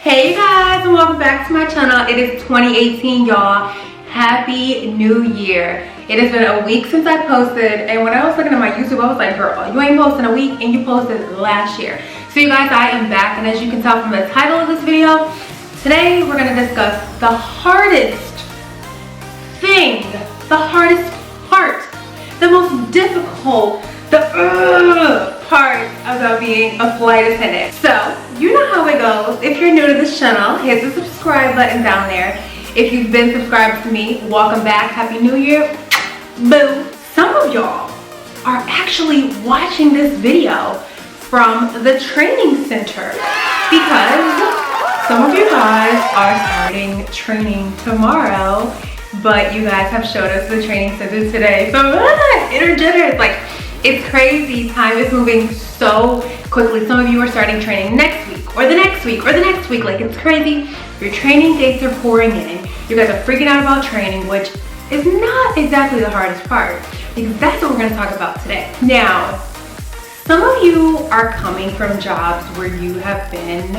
Hey guys, and welcome back to my channel. It is 2018, y'all. Happy New Year. It has been a week since I posted, and when I was looking at my YouTube, I was like, girl, you ain't posting a week and you posted last year. So you guys, I am back, and as you can tell from the title of this video, today we're going to discuss the hardest thing, the hardest part, the most difficult, part about being a flight attendant. So you know how it goes. If you're new to this channel, hit the subscribe button down there. If you've been subscribed to me, welcome back. Happy New Year. Boo. Some of y'all are actually watching this video from the training center because some of you guys are starting training tomorrow, but you guys have showed us the training center today. So energetic, like, it's crazy. Time is moving so quickly. Some of you are starting training next week or the next week or the next week. Like, it's crazy. Your training dates are pouring in. You guys are freaking out about training, which is not exactly the hardest part, because that's what we're going to talk about today. Now, some of you are coming from jobs where you have been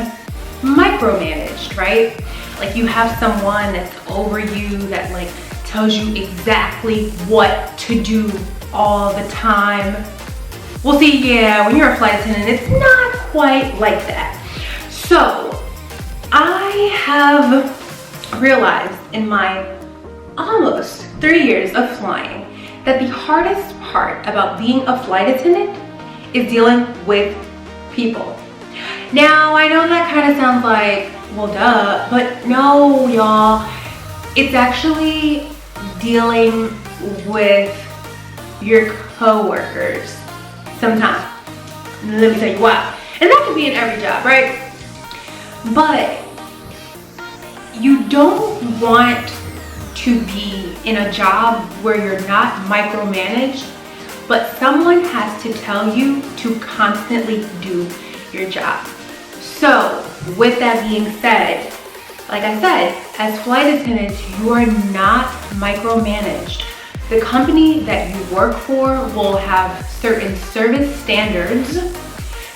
micromanaged, right? Like, you have someone that's over you that like tells you exactly what to do all the time. Well, see, yeah, when you're a flight attendant, it's not quite like that. So I have realized in my almost 3 years of flying that the hardest part about being a flight attendant is dealing with people. Now, I know that kind of sounds like, well, duh, but no, y'all. It's actually dealing with your co-workers sometimes. Let me tell you why. And that can be in every job, right? But you don't want to be in a job where you're not micromanaged, but someone has to tell you to constantly do your job. So with that being said, like I said, as flight attendants, you are not micromanaged. The company that you work for will have certain service standards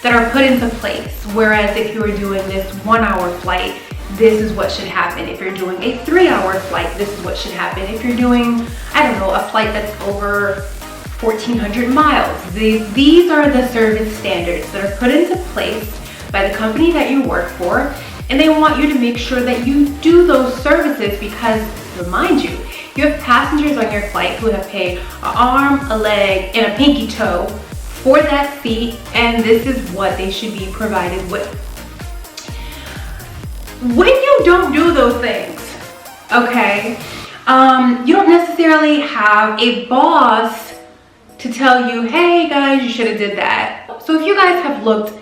that are put into place. Whereas if you were doing this 1 hour flight, this is what should happen. If you're doing a 3 hour flight, this is what should happen. If you're doing, I don't know, a flight that's over 1,400 miles, these are the service standards that are put into place by the company that you work for. And they want you to make sure that you do those services because, remind you, you have passengers on your flight who have paid an arm, a leg, and a pinky toe for that seat, and this is what they should be provided with. When you don't do those things, okay, you don't necessarily have a boss to tell you, hey guys, you should have did that. So if you guys have looked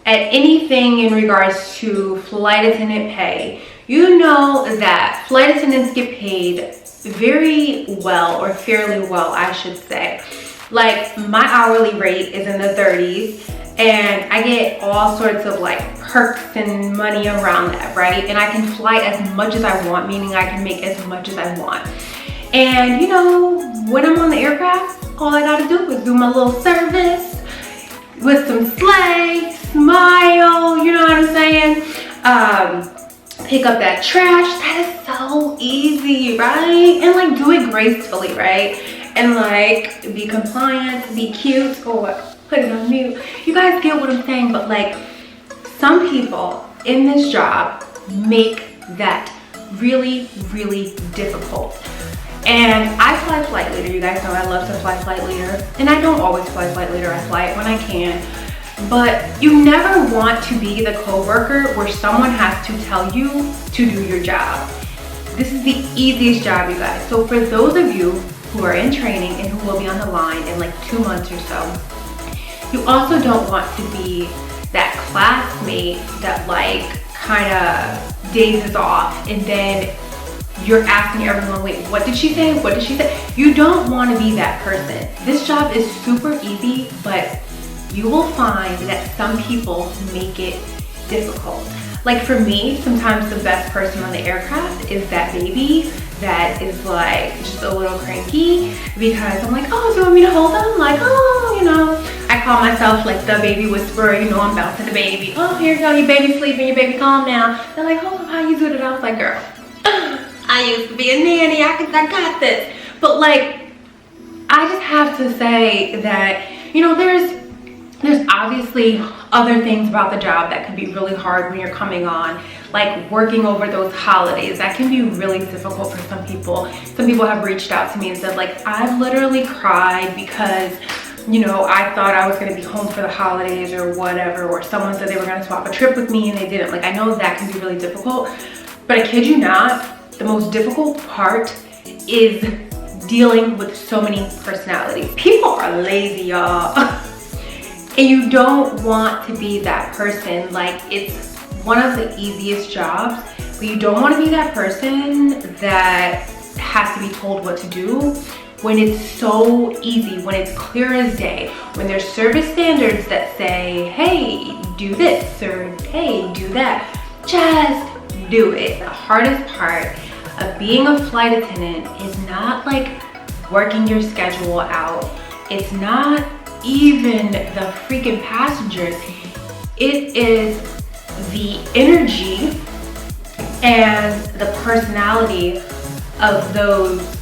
at anything in regards to flight attendant pay, you know that flight attendants get paid very well, or fairly well, I should say. Like, my hourly rate is in the 30s, and I get all sorts of like perks and money around that, right? And I can fly as much as I want, meaning I can make as much as I want. And you know, when I'm on the aircraft, all I gotta do is do my little service with some slay, smile, you know what I'm saying? Pick up that trash. That is so easy, right? And like, do it gracefully, right? And like, be compliant, be cute. Oh, put it on mute. You guys get what I'm saying? But like, some people in this job make that really, really difficult. And I fly flight leader. You guys know I love to fly flight leader. And I don't always fly flight leader. I fly it when I can. But you never want to be the coworker where someone has to tell you to do your job. This is the easiest job, you guys. So for those of you who are in training and who will be on the line in like 2 months or so, you also don't want to be that classmate that like kind of dazes off, and then you're asking everyone, wait, what did she say? What did she say? You don't want to be that person. This job is super easy, but you will find that some people make it difficult. Like for me, sometimes the best person on the aircraft is that baby that is like just a little cranky, because I'm like, oh, do you want me to hold them? Like, oh, you know, I I call myself like the baby whisperer, you know, I'm bouncing the baby. Oh, here you go, your baby sleeping, your baby calm now. They're like, oh, how you do it? I was like, girl, I used to be a nanny, I got this. But like, I just have to say that, you know, there's obviously other things about the job that can be really hard when you're coming on, like working over those holidays. That can be really difficult for some people. Some people have reached out to me and said, like, I've literally cried because, you know, I thought I was going to be home for the holidays or whatever, or someone said they were going to swap a trip with me and they didn't. Like, I know that can be really difficult, but I kid you not, the most difficult part is dealing with so many personalities. People are lazy, y'all. And you don't want to be that person. Like, it's one of the easiest jobs, but you don't want to be that person that has to be told what to do when it's so easy, when it's clear as day, when there's service standards that say, hey, do this, or hey, do that. Just do it. The hardest part of being a flight attendant is not like working your schedule out. It's not even the freaking passengers. It is the energy and the personality of those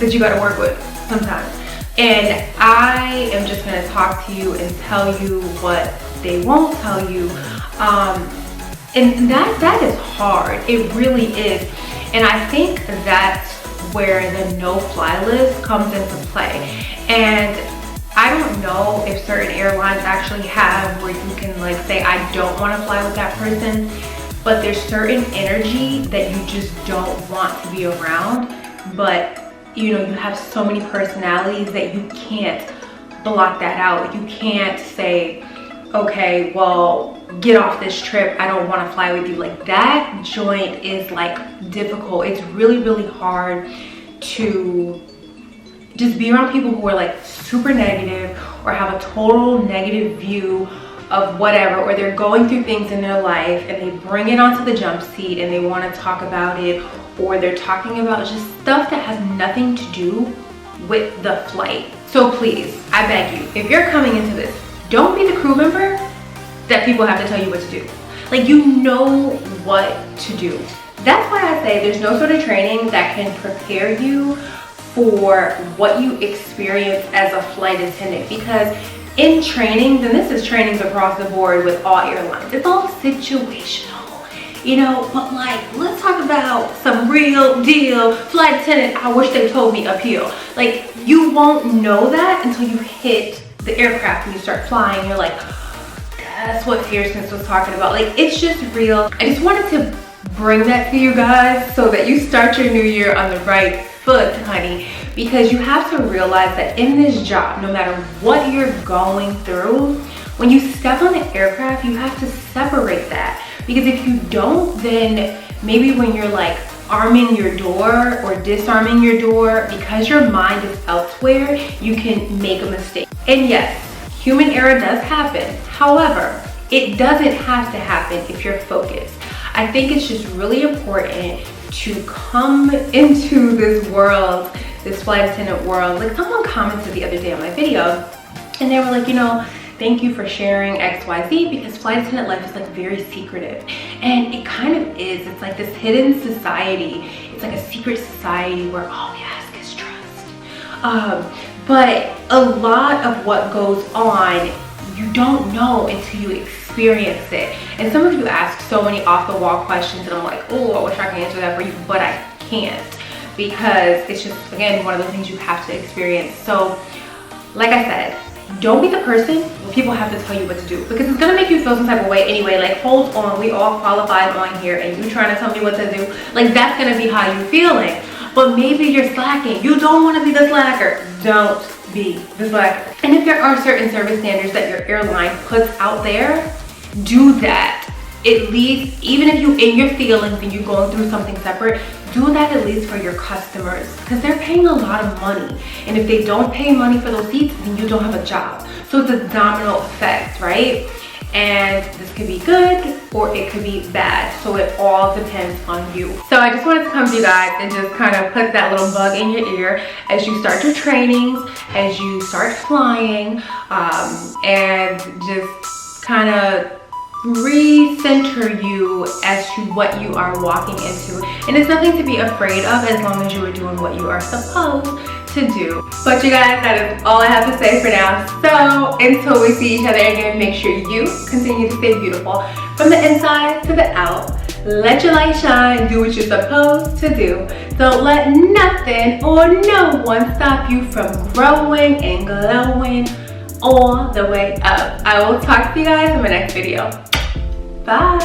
that you got to work with sometimes. And I am just going to talk to you and tell you what they won't tell you. And that is hard. It really is. And I think that's where the no-fly list comes into play. And I don't know if certain airlines actually have where you can like say, I don't want to fly with that person, but there's certain energy that you just don't want to be around. But you know, you have so many personalities that you can't block that out. You can't say, okay, well, get off this trip, I don't want to fly with you. Like, that joint is like difficult. It's really, really hard to just be around people who are like super negative or have a total negative view of whatever, or they're going through things in their life and they bring it onto the jump seat and they want to talk about it, or they're talking about just stuff that has nothing to do with the flight. So please, I beg you, if you're coming into this, don't be the crew member that people have to tell you what to do. Like, you know what to do. That's why I say there's no sort of training that can prepare you for what you experience as a flight attendant, because in trainings, and this is trainings across the board with all airlines, it's all situational, you know, but like, let's talk about some real deal flight attendant, I wish they told me appeal. Like, you won't know that until you hit the aircraft and you start flying. You're like, that's what Fierceness was talking about. Like, it's just real. I just wanted to bring that to you guys so that you start your new year on the right foot, honey, because you have to realize that in this job, no matter what you're going through, when you step on the aircraft, you have to separate that. Because if you don't, then maybe when you're like arming your door or disarming your door, because your mind is elsewhere, you can make a mistake. And yes, human error does happen. However, it doesn't have to happen if you're focused. I think it's just really important to come into this world, this flight attendant world. Like, someone commented the other day on my video and they were like, you know, thank you for sharing XYZ, because flight attendant life is like very secretive. And it kind of is. It's like this hidden society. It's like a secret society where all we ask is trust. But a lot of what goes on, you don't know until you experience it. And some of you ask so many off-the-wall questions and I'm like, oh, I wish I could answer that for you, but I can't, because it's just, again, one of those things you have to experience. So like I said, don't be the person where people have to tell you what to do, because it's gonna make you feel some type of way anyway. Like, hold on, we all qualified on here and you trying to tell me what to do. Like, that's gonna be how you're feeling. But maybe you're slacking. You don't want to be the slacker. Don't be the slacker. And if there are certain service standards that your airline puts out there, do that. At least, even if you in your feelings and you're going through something separate, do that at least for your customers, because they're paying a lot of money. And if they don't pay money for those seats, then you don't have a job. So it's a domino effect, right? and this could be good or it could be bad. So it all depends on you. So I just wanted to come to you guys and just kind of put that little bug in your ear as you start your trainings, as you start flying, and just kind of recenter you as to what you are walking into. And it's nothing to be afraid of as long as you are doing what you are supposed to do. But you guys, that is all I have to say for now. So until we see each other again, make sure you continue to stay beautiful from the inside to the out. Let your light shine, do what you're supposed to do. Don't let nothing or no one stop you from growing and glowing all the way up. I will talk to you guys in my next video. Bye.